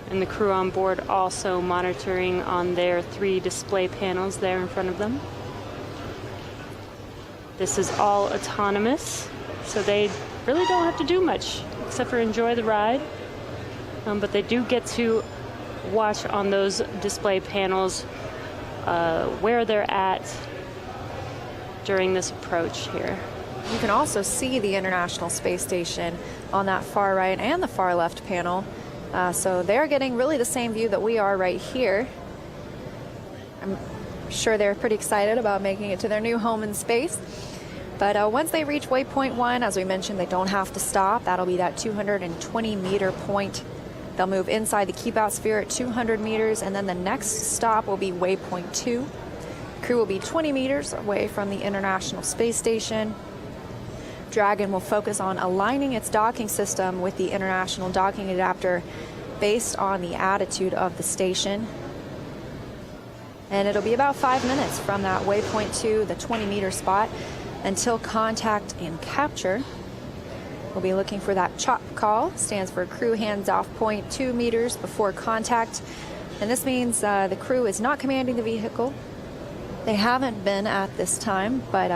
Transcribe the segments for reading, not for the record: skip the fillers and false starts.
and the crew on board also monitoring on their 3 display panels there in front of them. This is all autonomous, so they really don't have to do much except for enjoy the ride. But they do get to watch on those display panels where they're at during this approach here. You can also see the International Space Station on that far right and the far left panel. So they're getting really the same view that we are right here. I'm sure they're pretty excited about making it to their new home in space. But once they reach waypoint 1, as we mentioned, they don't have to stop. That'll be that 220-meter point. They'll move inside the keep-out sphere at 200 meters, and then the next stop will be waypoint 2. The crew will be 20 meters away from the International Space Station. Dragon will focus on aligning its docking system with the International Docking Adapter based on the attitude of the station. And it'll be about 5 minutes from that waypoint 2, the 20-meter spot, until contact and capture. We'll be looking for that CHOP call, stands for crew hands off point 2 meters before contact. And this means the crew is not commanding the vehicle. They haven't been at this time, but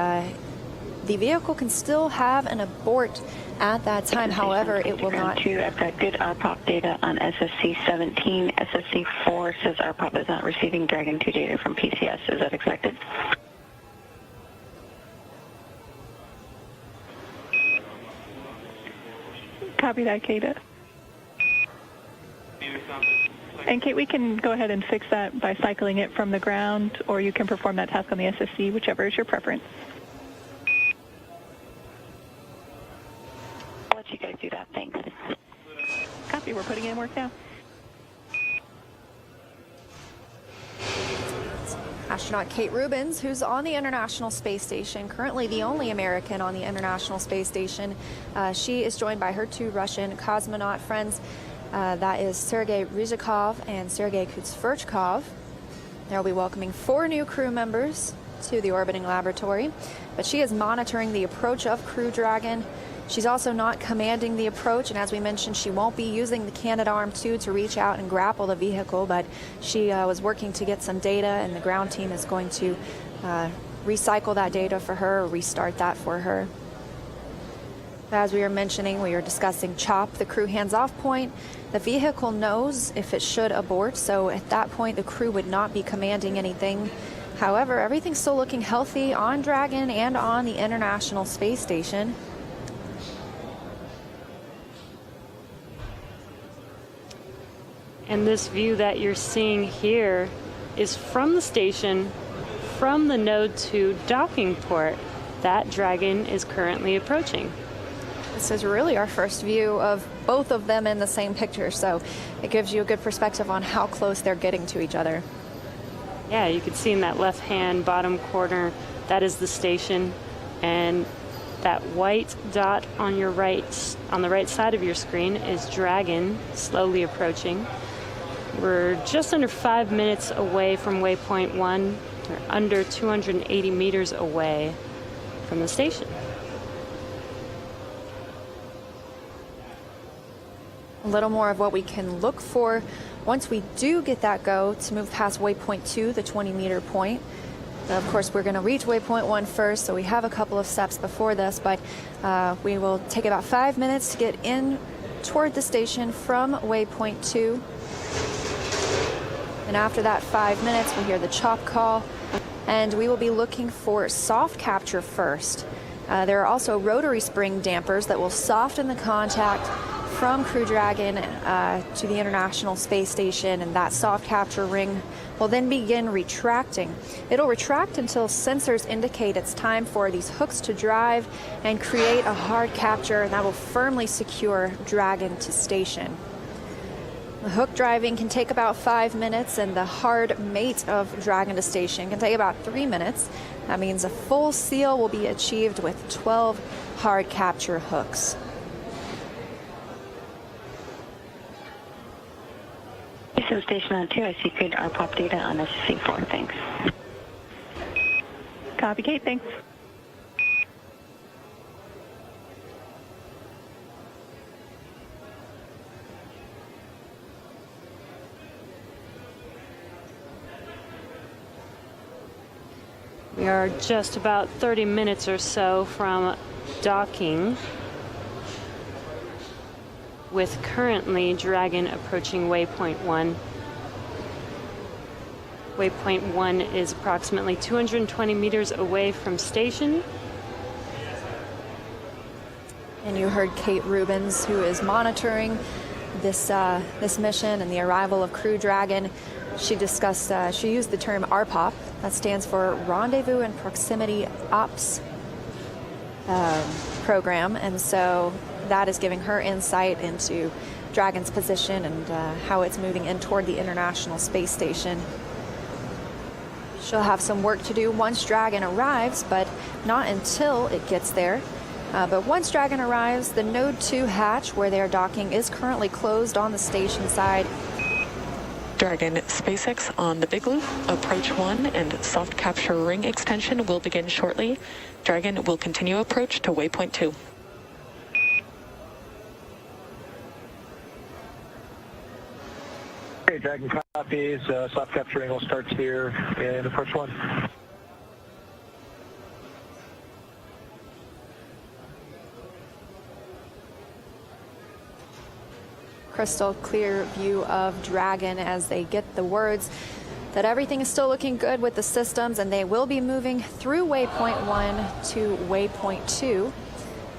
the vehicle can still have an abort at that time. However, it will not. I've got good RPOP data on SSC 17. SSC 4 says RPOP is not receiving Dragon 2 data from PCS. Is that expected? Copy that, Kate. And Kate, we can go ahead and fix that by cycling it from the ground, or you can perform that task on the SSC, whichever is your preference. I'll let you guys do that. Thanks. Copy. We're putting in work now. Astronaut Kate Rubins, who's on the International Space Station, currently the only American on the International Space Station. She is joined by her 2 Russian cosmonaut friends. That is Sergei Ryzhikov and Sergei Kutsverchkov. They'll be welcoming 4 new crew members to the orbiting laboratory, but she is monitoring the approach of Crew Dragon. She's also not commanding the approach, and as we mentioned, she won't be using the Canadarm2 to reach out and grapple the vehicle, but she was working to get some data, and the ground team is going to recycle that data for her, or restart that for her. As we were mentioning, we were discussing CHOP, the crew hands-off point. The vehicle knows if it should abort, so at that point the crew would not be commanding anything. However, everything's still looking healthy on Dragon and on the International Space Station. And this view that you're seeing here is from the station, from the Node 2 docking port that Dragon is currently approaching. This is really our first view of both of them in the same picture, so it gives you a good perspective on how close they're getting to each other. Yeah, you can see in that left-hand bottom corner, that is the station, and that white dot on your right, on the right side of your screen, is Dragon slowly approaching. We're just under 5 minutes away from waypoint 1, or under 280 meters away from the station. A little more of what we can look for once we do get that go to move past waypoint 2, the 20-meter point. Of course, we're going to reach waypoint 1 first, so we have a couple of steps before this, but we will take about 5 minutes to get in toward the station from waypoint 2. And after that 5 minutes, we'll hear the CHOP call, and we will be looking for soft capture first. There are also rotary spring dampers that will soften the contact from Crew Dragon to the International Space Station, and that soft capture ring will then begin retracting. It'll retract until sensors indicate it's time for these hooks to drive and create a hard capture, and that will firmly secure Dragon to station. The hook driving can take about 5 minutes, and the hard mate of Dragon to station can take about 3 minutes. That means a full seal will be achieved with 12 hard capture hooks. So station on 2, I see good RPOP data on SC4. Thanks. Copy, Kate. Thanks. We are just about 30 minutes or so from docking, with currently Dragon approaching waypoint 1. Waypoint 1 is approximately 220 meters away from station. And you heard Kate Rubens, who is monitoring this mission and the arrival of Crew Dragon. She discussed, she used the term RPOP, that stands for Rendezvous and Proximity Ops Program, and so that is giving her insight into Dragon's position and how it's moving in toward the International Space Station. She'll have some work to do once Dragon arrives, but not until it gets there. But once Dragon arrives, the Node 2 hatch where they're docking is currently closed on the station side. Dragon SpaceX on the Big Loop, approach 1 and soft capture ring extension will begin shortly. Dragon will continue approach to waypoint 2. Okay, Dragon copies. Soft capture ring will start here in approach 1. Crystal clear view of Dragon as they get the words that everything is still looking good with the systems, and they will be moving through waypoint 1 to waypoint 2,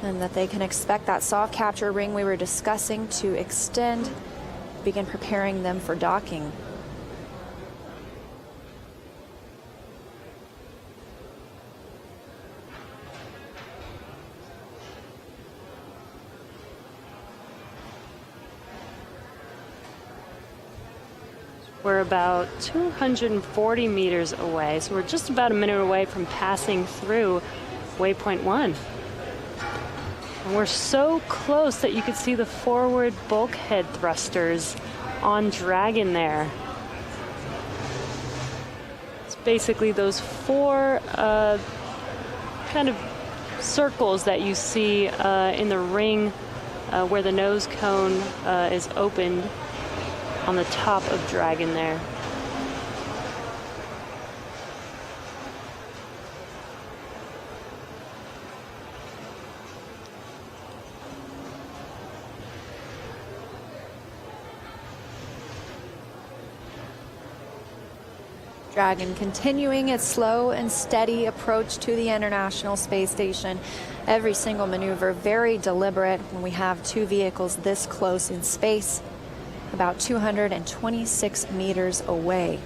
and that they can expect that soft capture ring we were discussing to extend, begin preparing them for docking. We're about 240 meters away, so we're just about a minute away from passing through waypoint 1. And we're so close that you could see the forward bulkhead thrusters on Dragon there. It's basically those four kind of circles that you see in the ring where the nose cone is opened on the top of Dragon there. Dragon continuing its slow and steady approach to the International Space Station. Every single maneuver very deliberate when we have two vehicles this close in space, about 226 meters away.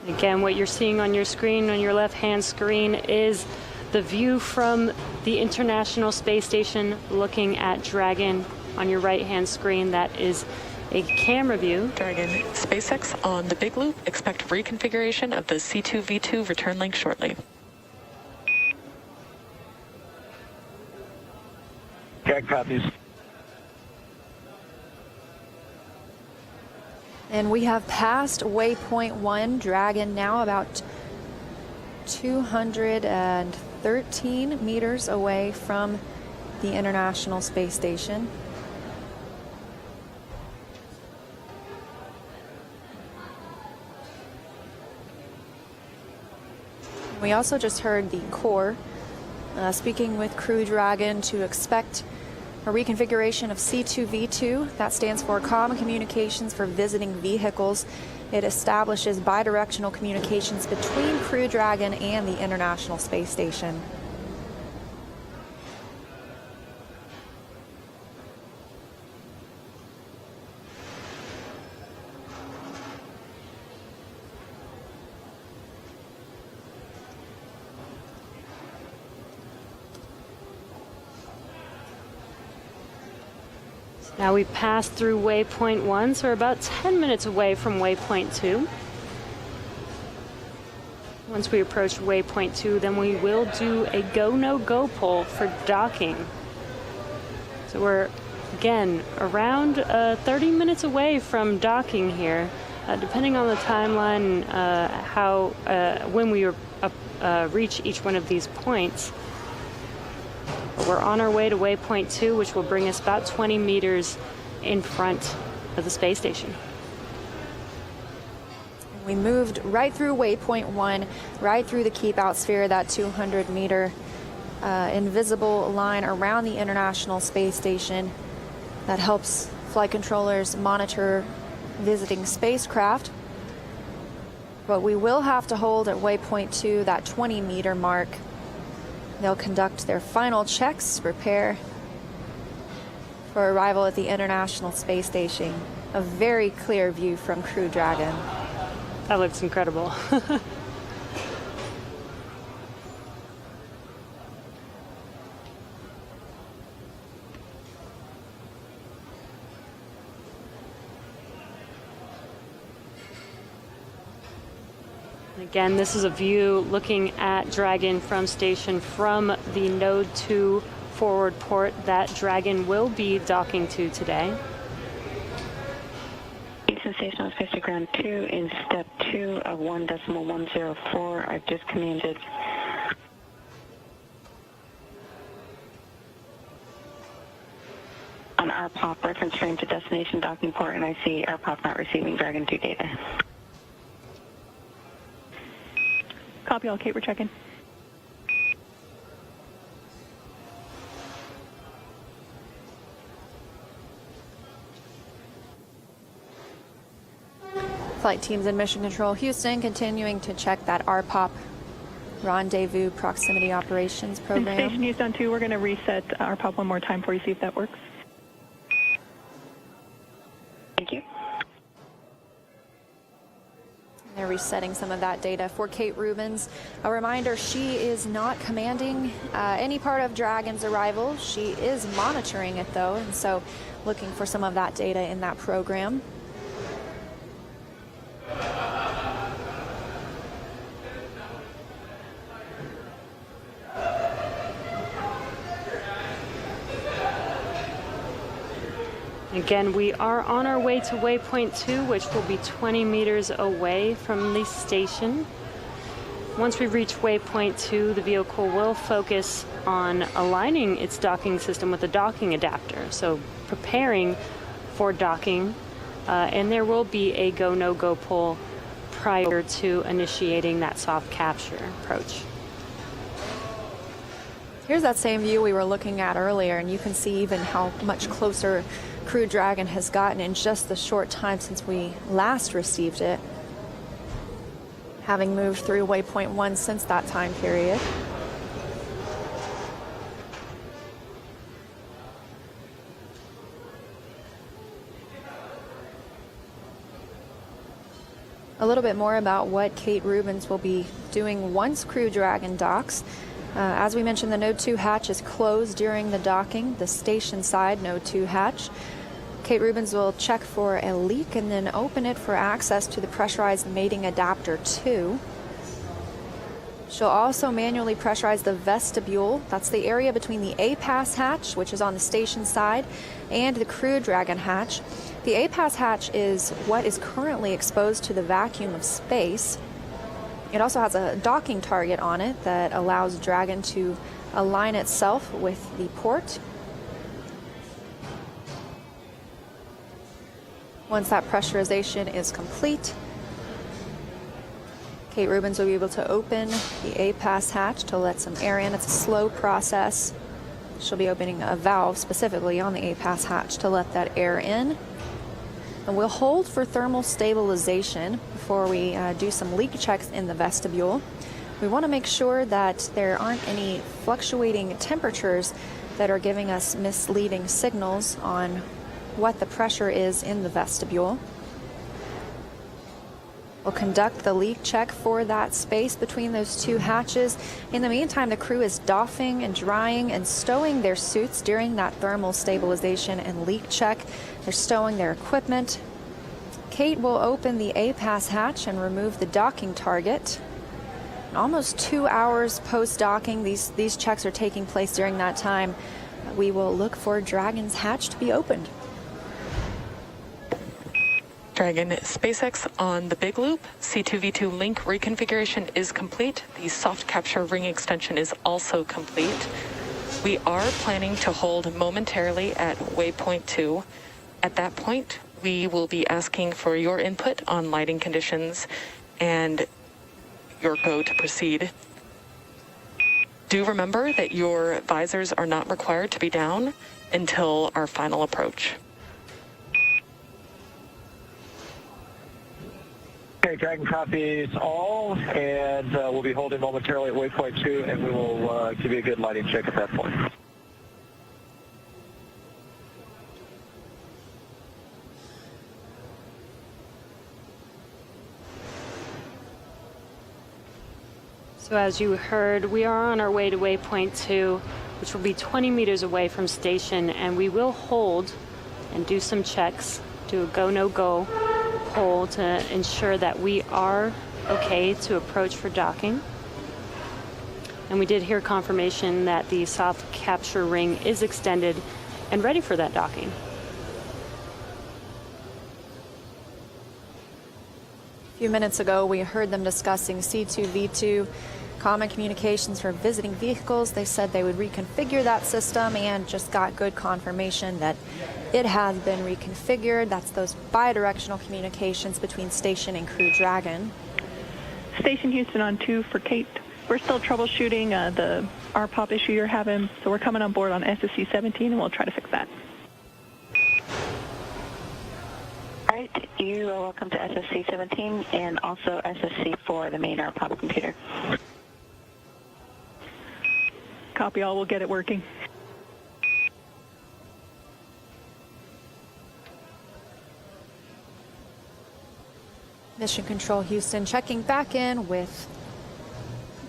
Again, what you're seeing on your screen, on your left-hand screen, is the view from the International Space Station looking at Dragon. On your right-hand screen, that is a camera view. Dragon SpaceX on the Big Loop. Expect reconfiguration of the C2V2 return link shortly. Okay, copies. And we have passed waypoint 1, Dragon now about 213 meters away from the International Space Station. We also just heard the core speaking with Crew Dragon to expect a reconfiguration of C2V2. That stands for Common Communications for Visiting Vehicles. It establishes bidirectional communications between Crew Dragon and the International Space Station. Now we passed through waypoint 1, so we're about 10 minutes away from waypoint 2. Once we approach waypoint 2, then we will do a go, no go poll for docking. So we're, again, around 30 minutes away from docking here, depending on the timeline, when we reach each one of these points. We're on our way to waypoint 2, which will bring us about 20 meters in front of the space station. We moved right through waypoint 1, right through the keep out sphere, that 200-meter invisible line around the International Space Station that helps flight controllers monitor visiting spacecraft. But we will have to hold at waypoint 2, that 20-meter mark. They'll conduct their final checks, prepare for arrival at the International Space Station. A very clear view from Crew Dragon. That looks incredible. Again, this is a view looking at Dragon from station from the Node 2 forward port that Dragon will be docking to today. Houston Station on space to ground 2 in step 2 of 1.104. I've just commanded. On RPOP reference frame to destination docking port, and I see RPOP not receiving Dragon 2 data. Copy all, Kate, we're checking. Flight teams in Mission Control Houston continuing to check that RPOP Rendezvous Proximity Operations In program. Station Houston 2, we're going to reset RPOP one more time for you, see if that works. Thank you. They're resetting some of that data for Kate Rubins. A reminder, she is not commanding any part of Dragon's arrival. She is monitoring it though, and so looking for some of that data in that program. Again, we are on our way to waypoint 2, which will be 20 meters away from the station. Once we reach waypoint 2, the vehicle will focus on aligning its docking system with the docking adapter, so preparing for docking, and there will be a go, no-go pull prior to initiating that soft capture approach. Here's that same view we were looking at earlier, and you can see even how much closer Crew Dragon has gotten in just the short time since we last received it, having moved through waypoint 1 since that time period. A little bit more about what Kate Rubins will be doing once Crew Dragon docks. As we mentioned, the Node 2 hatch is closed during the docking, the station side Node 2 hatch. Kate Rubins will check for a leak and then open it for access to the pressurized mating adapter 2. She'll also manually pressurize the vestibule. That's the area between the A-Pass hatch, which is on the station side, and the Crew Dragon hatch. The A-Pass hatch is what is currently exposed to the vacuum of space. It also has a docking target on it that allows Dragon to align itself with the port. Once that pressurization is complete, Kate Rubins will be able to open the A-Pass hatch to let some air in. It's a slow process. She'll be opening a valve specifically on the A-Pass hatch to let that air in. And we'll hold for thermal stabilization before we do some leak checks in the vestibule. We want to make sure that there aren't any fluctuating temperatures that are giving us misleading signals on what the pressure is in the vestibule. We'll conduct the leak check for that space between those two hatches. In the meantime, the crew is doffing and drying and stowing their suits during that thermal stabilization and leak check. They're stowing their equipment. Kate will open the A-Pass hatch and remove the docking target. Almost 2 hours post-docking, these checks are taking place during that time. We will look for Dragon's hatch to be opened. Dragon SpaceX on the big loop. C2V2 link reconfiguration is complete. The soft capture ring extension is also complete. We are planning to hold momentarily at waypoint 2. At that point, we will be asking for your input on lighting conditions and your go to proceed. Do remember that your visors are not required to be down until our final approach. Okay, Dragon copies all, and we'll be holding momentarily at waypoint 2, and we will give you a good lighting check at that point. So as you heard, we are on our way to waypoint 2, which will be 20 meters away from station, and we will hold and do some checks, do a go, no go poll to ensure that we are okay to approach for docking. And we did hear confirmation that the soft capture ring is extended and ready for that docking. A few minutes ago, we heard them discussing C2V2 common communications for visiting vehicles. They said they would reconfigure that system and just got good confirmation that it has been reconfigured. That's those bidirectional communications between station and Crew Dragon. Station Houston on 2 for Kate. We're still troubleshooting the RPOP issue you're having, so we're coming on board on SSC 17 and we'll try to fix that. All right, you are welcome to SSC 17 and also SSC 4, the main RPOP computer. Copy all, we'll get it working. Mission Control Houston checking back in with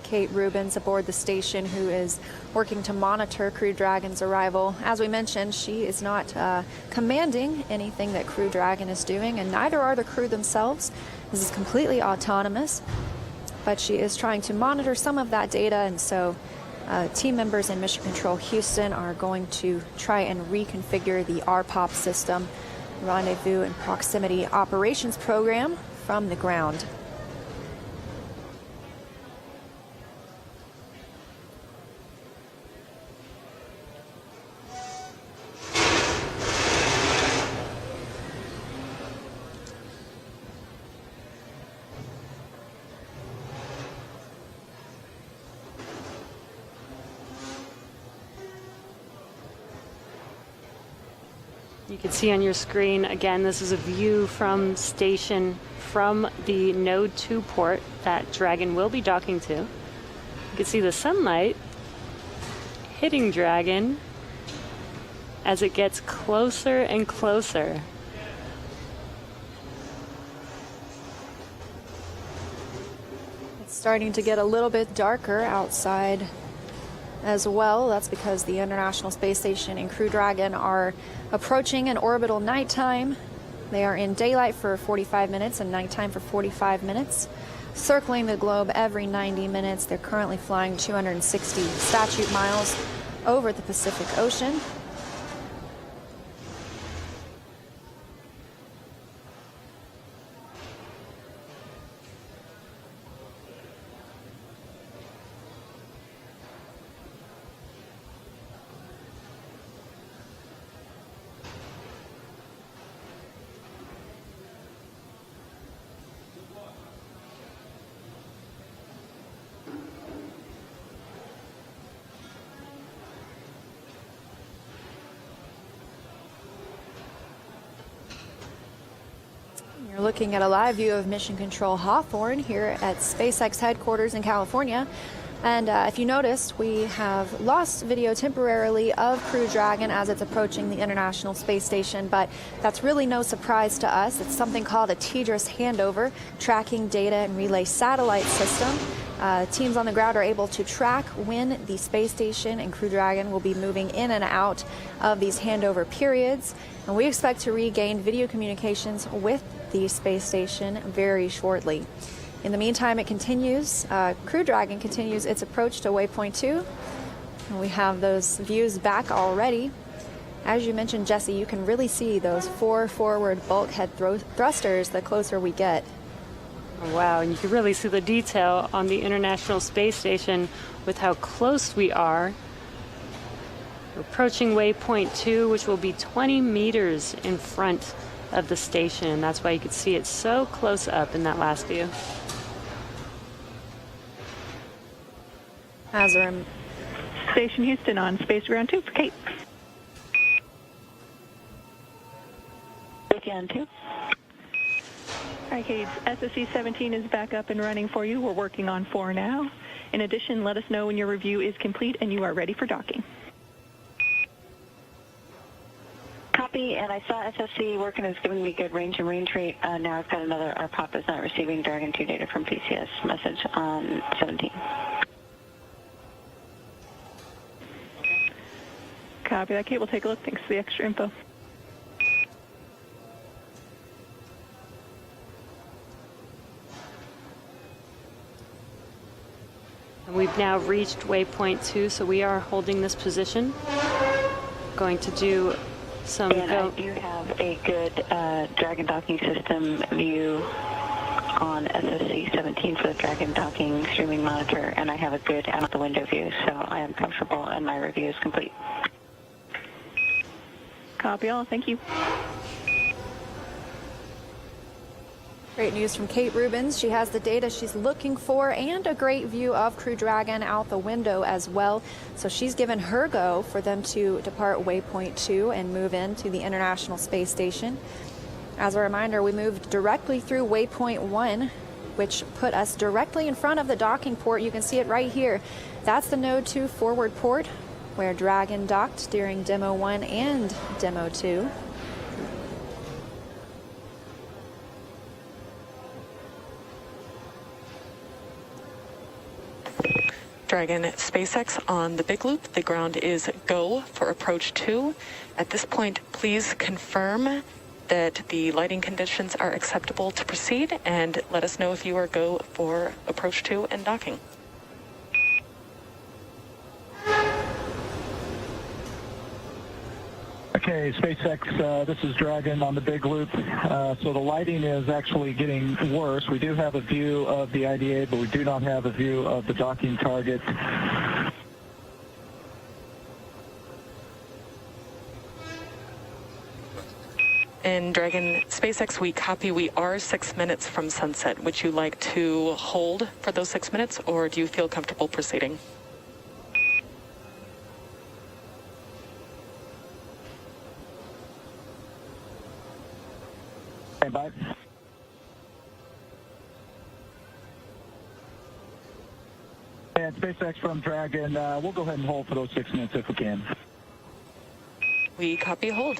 Kate Rubens aboard the station, who is working to monitor Crew Dragon's arrival. As we mentioned, she is not commanding anything that Crew Dragon is doing, and neither are the crew themselves. This is completely autonomous, but she is trying to monitor some of that data, and so team members in Mission Control Houston are going to try and reconfigure the RPOP system, Rendezvous and Proximity Operations Program, from the ground. You can see on your screen, again, this is a view from station from the Node 2 port that Dragon will be docking to. You can see the sunlight hitting Dragon as it gets closer and closer. It's starting to get a little bit darker outside as well. That's because the International Space Station and Crew Dragon are approaching an orbital nighttime. They are in daylight for 45 minutes and nighttime for 45 minutes, circling the globe every 90 minutes. They're currently flying 260 statute miles over the Pacific Ocean. You're looking at a live view of Mission Control Hawthorne here at SpaceX headquarters in California. And if you noticed, we have lost video temporarily of Crew Dragon as it's approaching the International Space Station, but that's really no surprise to us. It's something called a TDRS handover, tracking data and relay satellite system. Teams on the ground are able to track when the space station and Crew Dragon will be moving in and out of these handover periods. And we expect to regain video communications with the space station very shortly. In the meantime, it continues. Crew Dragon continues its approach to waypoint 2. And we have those views back already. As you mentioned, Jesse, you can really see those 4 forward bulkhead thrusters the closer we get. Wow, and you can really see the detail on the International Space Station with how close we are. We're approaching waypoint 2, which will be 20 meters in front of the station. That's why you could see it so close up in that last view. As a rem- Station Houston on Space Ground 2 for Kate. With you on 2. All right, Kate, SSC-17 is back up and running for you. We're working on 4 now. In addition, let us know when your review is complete and you are ready for docking. Copy, and I saw SSC working. It's giving me good range and range rate. Now I've got another RPOP is not receiving Dragon 2 data from PCS message on 17. Copy that, Kate. We'll take a look. Thanks for the extra info. And we've now reached waypoint 2, so we are holding this position. Going to do some And I do have a good Dragon docking system view on SSC-17 for the Dragon docking streaming monitor, and I have a good out the window view, so I am comfortable and my review is complete. Copy all. Thank you. Great news from Kate Rubens. She has the data she's looking for and a great view of Crew Dragon out the window as well. So she's given her go for them to depart waypoint 2 and move into the International Space Station. As a reminder, we moved directly through waypoint 1, which put us directly in front of the docking port. You can see it right here. That's the Node 2 forward port where Dragon docked during Demo 1 and Demo 2. Dragon SpaceX on the big loop. The ground is go for approach 2. At this point, please confirm that the lighting conditions are acceptable to proceed and let us know if you are go for approach 2 and docking. Okay, SpaceX, this is Dragon on the big loop. So the lighting is actually getting worse. We do have a view of the IDA, but we do not have a view of the docking target. In Dragon SpaceX, we copy. We are 6 minutes from sunset. Would you like to hold for those 6 minutes, or do you feel comfortable proceeding? Stand by. And SpaceX from Dragon, we'll go ahead and hold for those 6 minutes if we can. We copy hold.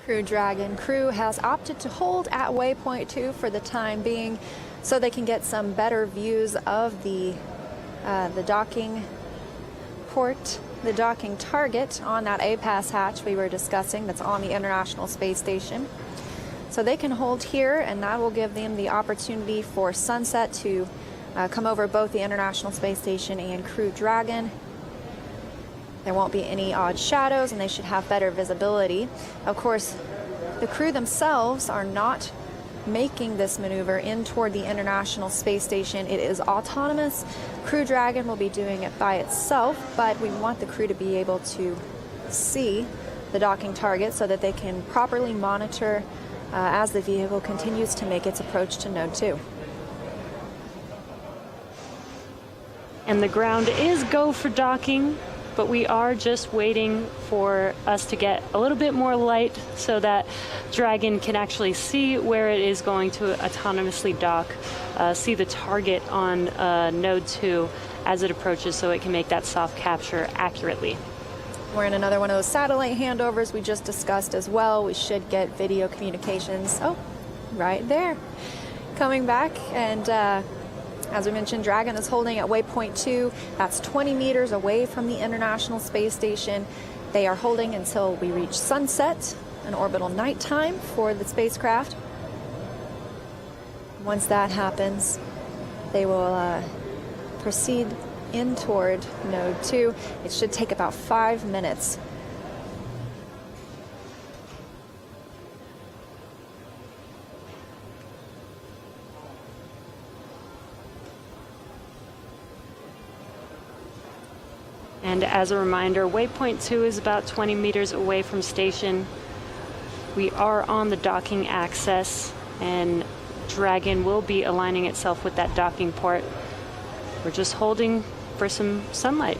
Crew Dragon crew has opted to hold at waypoint 2 for the time being so they can get some better views of the docking port, the docking target on that APAS hatch we were discussing that's on the International Space Station. So they can hold here, and that will give them the opportunity for sunset to come over both the International Space Station and Crew Dragon. There won't be any odd shadows, and they should have better visibility. Of course, the crew themselves are not making this maneuver in toward the International Space Station. It is autonomous. Crew Dragon will be doing it by itself, but we want the crew to be able to see the docking target so that they can properly monitor as the vehicle continues to make its approach to Node 2. And the ground is go for docking, but we are just waiting for us to get a little bit more light so that Dragon can actually see where it is going to autonomously dock, see the target on Node 2 as it approaches so it can make that soft capture accurately. We're in another one of those satellite handovers we just discussed as well. We should get video communications. Oh, right there. Coming back, and as we mentioned, Dragon is holding at waypoint 2. That's 20 meters away from the International Space Station. They are holding until we reach sunset, an orbital nighttime for the spacecraft. Once that happens, they will proceed in toward Node 2. It should take about 5 minutes. And as a reminder, waypoint 2 is about 20 meters away from station. We are on the docking access, and Dragon will be aligning itself with that docking port. We're just holding for some sunlight.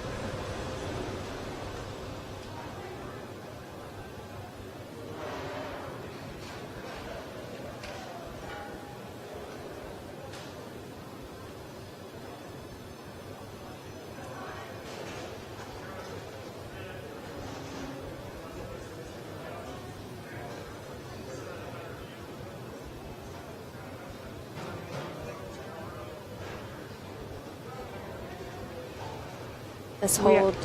This hold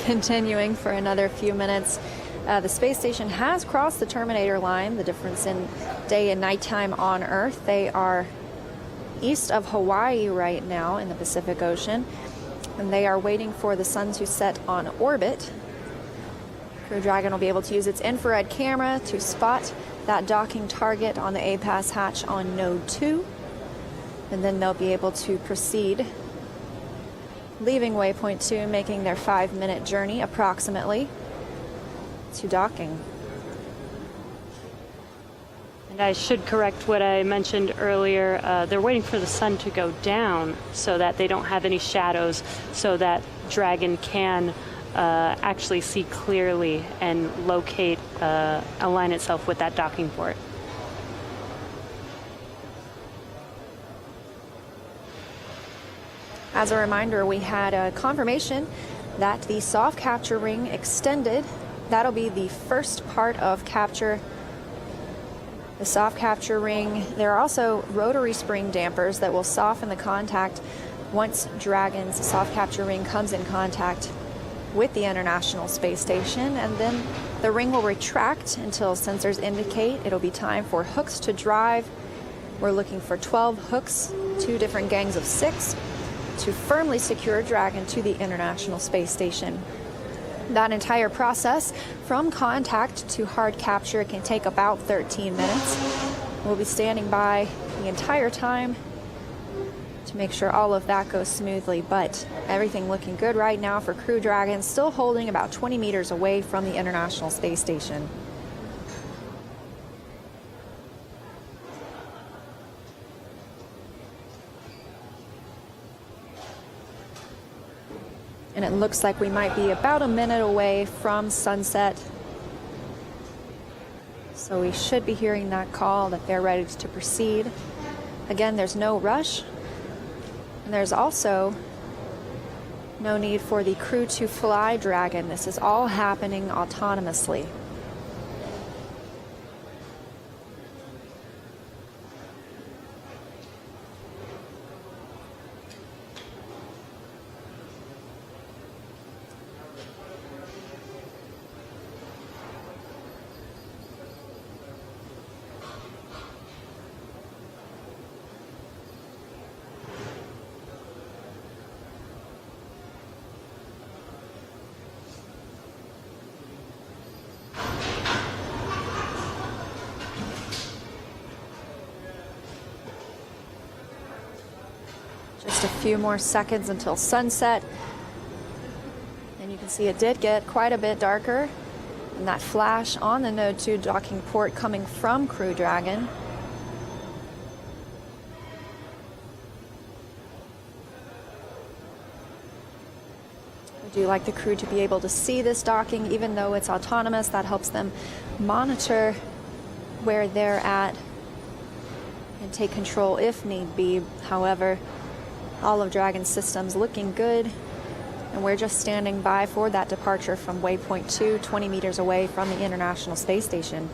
continuing for another few minutes. The space station has crossed the terminator line, the difference in day and nighttime on Earth. They are east of Hawaii right now in the Pacific Ocean, and they are waiting for the sun to set on orbit. Crew Dragon will be able to use its infrared camera to spot that docking target on the APAS hatch on Node 2, and then they'll be able to proceed, leaving waypoint 2, making their 5-minute journey approximately to docking. And I should correct what I mentioned earlier. They're waiting for the sun to go down so that they don't have any shadows, so that Dragon can actually see clearly and locate, align itself with that docking port. As a reminder, we had a confirmation that the soft capture ring extended. That'll be the first part of capture. The soft capture ring. There are also rotary spring dampers that will soften the contact once Dragon's soft capture ring comes in contact with the International Space Station, and then the ring will retract until sensors indicate it'll be time for hooks to drive. We're looking for 12 hooks, 2 different gangs of 6, to firmly secure Dragon to the International Space Station. That entire process, from contact to hard capture, can take about 13 minutes. We'll be standing by the entire time to make sure all of that goes smoothly, but everything looking good right now for Crew Dragon, still holding about 20 meters away from the International Space Station. And it looks like we might be about a minute away from sunset. So we should be hearing that call that they're ready to proceed. Again, there's no rush. And there's also no need for the crew to fly Dragon. This is all happening autonomously. Just a few more seconds until sunset. And you can see it did get quite a bit darker. And that flash on the Node 2 docking port coming from Crew Dragon. I do like the crew to be able to see this docking, even though it's autonomous. That helps them monitor where they're at and take control if need be. However, all of Dragon's systems looking good, and we're just standing by for that departure from waypoint 2, 20 meters away from the International Space Station.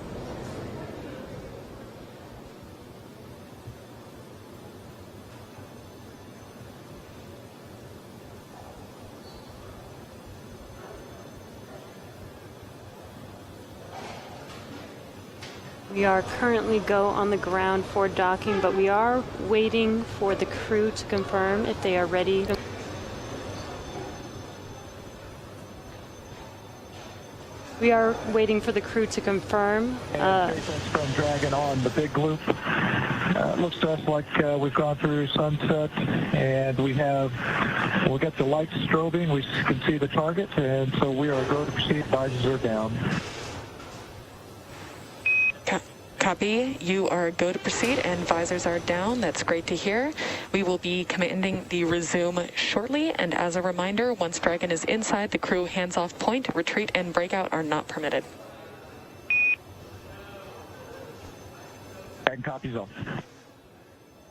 We are currently go on the ground for docking, but we are waiting for the crew to confirm if they are ready. We are waiting for the crew to confirm. From Dragon on the big loop. Looks to us like we've gone through sunset, and we'll get the lights strobing. We can see the target, and so we are going to proceed. Visors are down. Copy. You are go to proceed and visors are down. That's great to hear. We will be commanding the resume shortly. And as a reminder, once Dragon is inside the crew hands-off point, retreat and breakout are not permitted. Dragon copies all.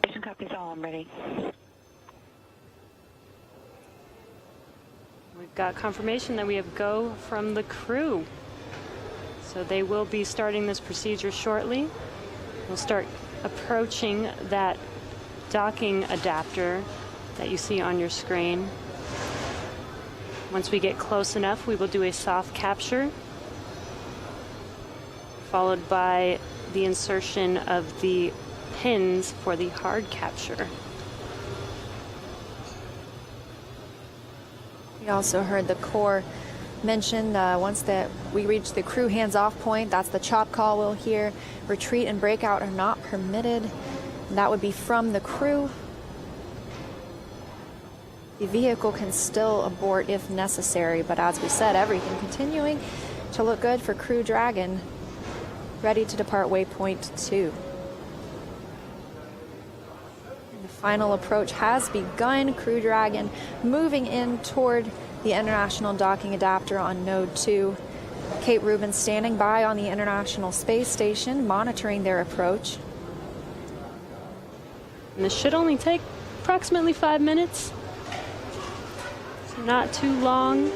Station copies all. I'm ready. We've got confirmation that we have go from the crew. So they will be starting this procedure shortly. We'll start approaching that docking adapter that you see on your screen. Once we get close enough, we will do a soft capture, followed by the insertion of the pins for the hard capture. We also heard the Corps mention once that we reach the crew hands-off point, that's the chop call we'll hear. Retreat and breakout are not permitted. And that would be from the crew. The vehicle can still abort if necessary, but as we said, everything continuing to look good for Crew Dragon, ready to depart waypoint 2. The final approach has begun. Crew Dragon moving in toward the International Docking Adapter on Node 2. Kate Rubin standing by on the International Space Station, monitoring their approach. And this should only take approximately 5 minutes. So not too long.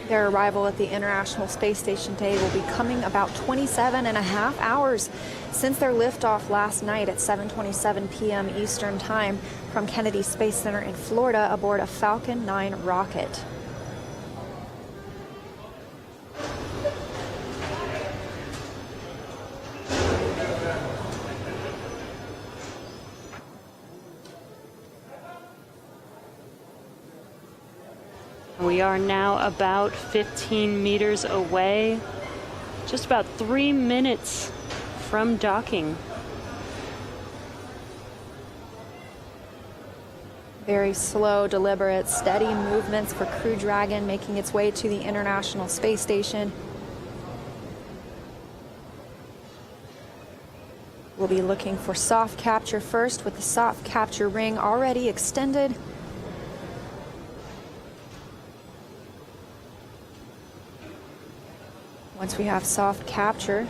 Their arrival at the International Space Station today will be coming about 27.5 hours since their liftoff last night at 7:27 p.m. Eastern Time from Kennedy Space Center in Florida aboard a Falcon 9 rocket. We are now about 15 meters away, just about 3 minutes from docking. Very slow, deliberate, steady movements for Crew Dragon making its way to the International Space Station. We'll be looking for soft capture first, with the soft capture ring already extended. Once we have soft capture,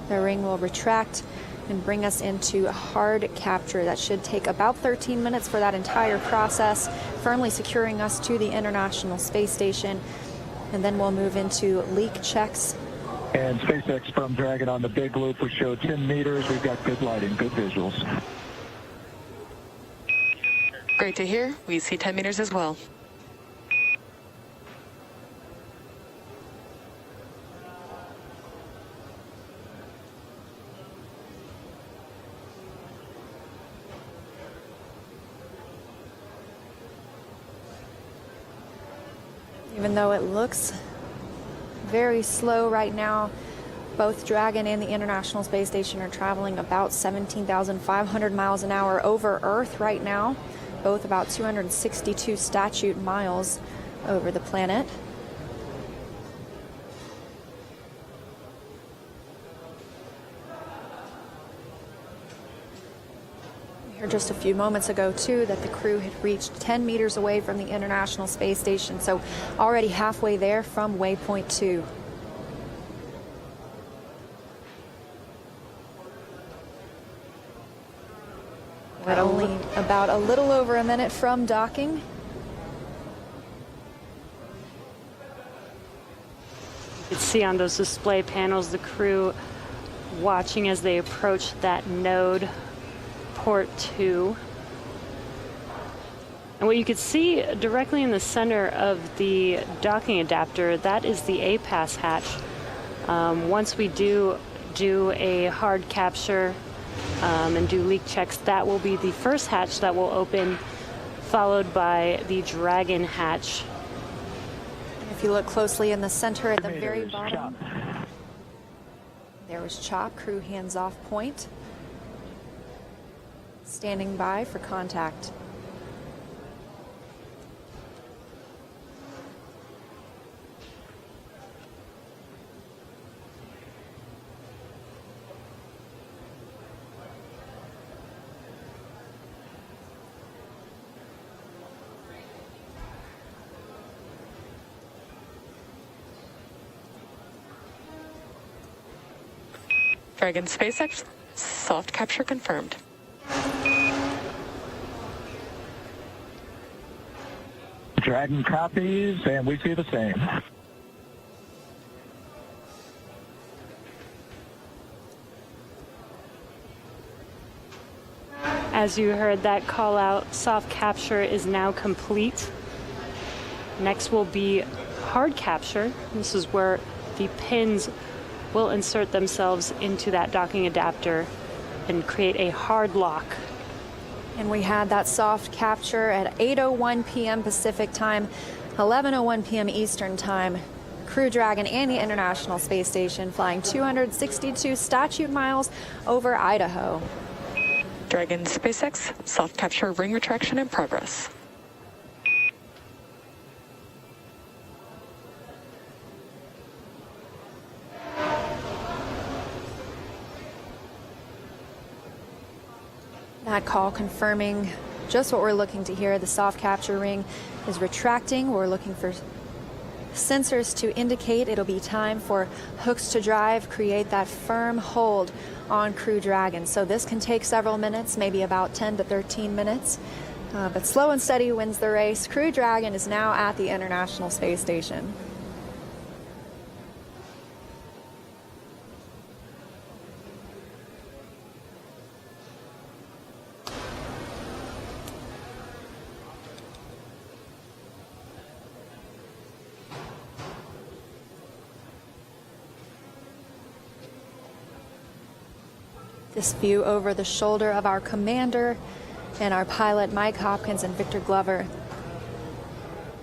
the ring will retract and bring us into hard capture. That should take about 13 minutes for that entire process, firmly securing us to the International Space Station. And then we'll move into leak checks. And SpaceX from Dragon on the big loop, we showed 10 meters. We've got good lighting, good visuals. Great to hear. We see 10 meters as well. Even though it looks very slow right now, both Dragon and the International Space Station are traveling about 17,500 miles an hour over Earth right now, both about 262 statute miles over the planet. Just a few moments ago, too, that the crew had reached 10 meters away from the International Space Station, so already halfway there from waypoint 2. We're only about a little over a minute from docking. You can see on those display panels the crew watching as they approach that node. Port 2. And what you could see directly in the center of the docking adapter, that is the APAS hatch. Once we do a hard capture and do leak checks, that will be the first hatch that will open, followed by the Dragon hatch. If you look closely in the center at the very bottom, there was Chop, crew hands-off point. Standing by for contact. Dragon SpaceX, soft capture confirmed. Dragon copies, and we see the same. As you heard that call out, soft capture is now complete. Next will be hard capture. This is where the pins will insert themselves into that docking adapter and create a hard lock. And we had that soft capture at 8:01 p.m. Pacific time, 11:01 p.m. Eastern time. Crew Dragon and the International Space Station flying 262 statute miles over Idaho. Dragon SpaceX, soft capture ring retraction in progress. That call confirming just what we're looking to hear. The soft capture ring is retracting. We're looking for sensors to indicate it'll be time for hooks to drive, create that firm hold on Crew Dragon. So this can take several minutes, maybe about 10 to 13 minutes. But slow and steady wins the race. Crew Dragon is now at the International Space Station. This view over the shoulder of our commander and our pilot Mike Hopkins and Victor Glover.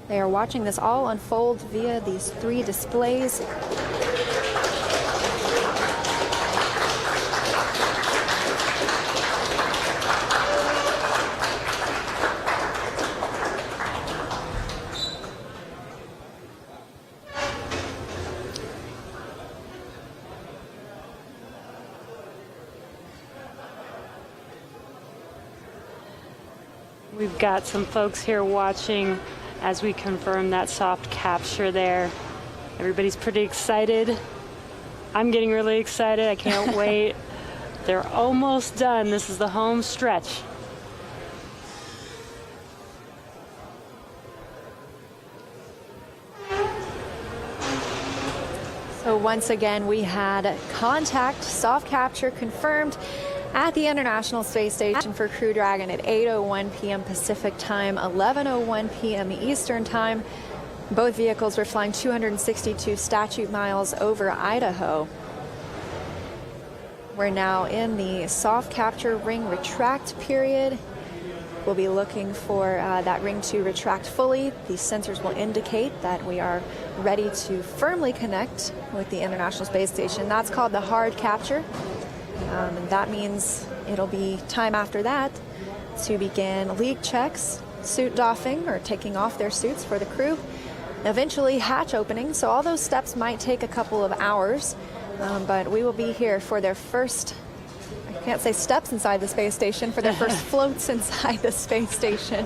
They are watching this all unfold via these 3 displays. We've got some folks here watching as we confirm that soft capture there. Everybody's pretty excited. I'm getting really excited. I can't wait. They're almost done. This is the home stretch. So once again, we had contact, soft capture confirmed at the International Space Station for Crew Dragon at 8:01 p.m. Pacific time, 11:01 p.m. Eastern time. Both vehicles were flying 262 statute miles over Idaho. We're now in the soft capture ring retract period. We'll be looking for that ring to retract fully. These sensors will indicate that we are ready to firmly connect with the International Space Station. That's called the hard capture. And that means it'll be time after that to begin leak checks, suit doffing or taking off their suits for the crew, eventually hatch opening. So all those steps might take a couple of hours, but we will be here for their first, I can't say steps inside the space station, for their first floats inside the space station.